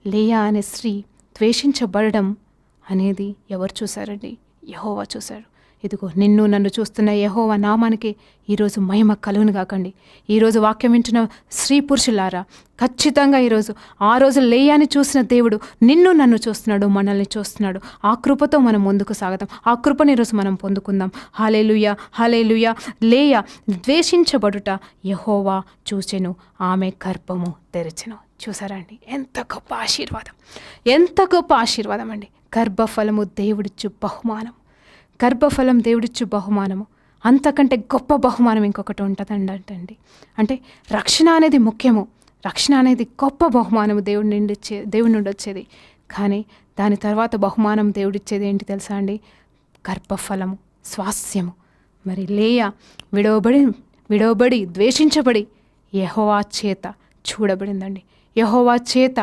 లేయా అనే స్త్రీ ద్వేషించబడడం అనేది ఎవరు చూశారండి? యెహోవా చూశారు. ఇదిగో నిన్ను నన్ను చూస్తున్న యెహోవా నామానికి ఈరోజు మహిమ కలుగును గాకండి. ఈరోజు వాక్యం వింటున్న స్త్రీ పురుషులారా, ఖచ్చితంగా ఈరోజు ఆ రోజు లేయాని చూసిన దేవుడు నిన్ను నన్ను చూస్తున్నాడు, మనల్ని చూస్తున్నాడు. ఆ కృపతో మనం ముందుకు సాగదాం. ఆ కృపను ఈరోజు మనం పొందుకుందాం. హల్లెలూయా, హల్లెలూయా. లేయా ద్వేషించబడుట యెహోవా చూచెను, ఆమె గర్భము తెరిచెను. చూసారా అండి? ఎంత గొప్ప ఆశీర్వాదం, ఎంత గొప్ప ఆశీర్వాదం అండి. గర్భఫలము దేవుడిచ్చు బహుమానం. గర్భఫలం దేవుడిచ్చు బహుమానము. అంతకంటే గొప్ప బహుమానం ఇంకొకటి ఉంటుందండి. అంటే రక్షణ అనేది ముఖ్యము. రక్షణ అనేది గొప్ప బహుమానము దేవుడి నుండి వచ్చేది. కానీ దాని తర్వాత బహుమానం దేవుడిచ్చేది ఏంటి తెలుసా అండి? గర్భఫలము, స్వాస్యము. మరి లేయా విడవబడి ద్వేషించబడి యెహోవా చేత చూడబడిందండి. యెహోవా చేత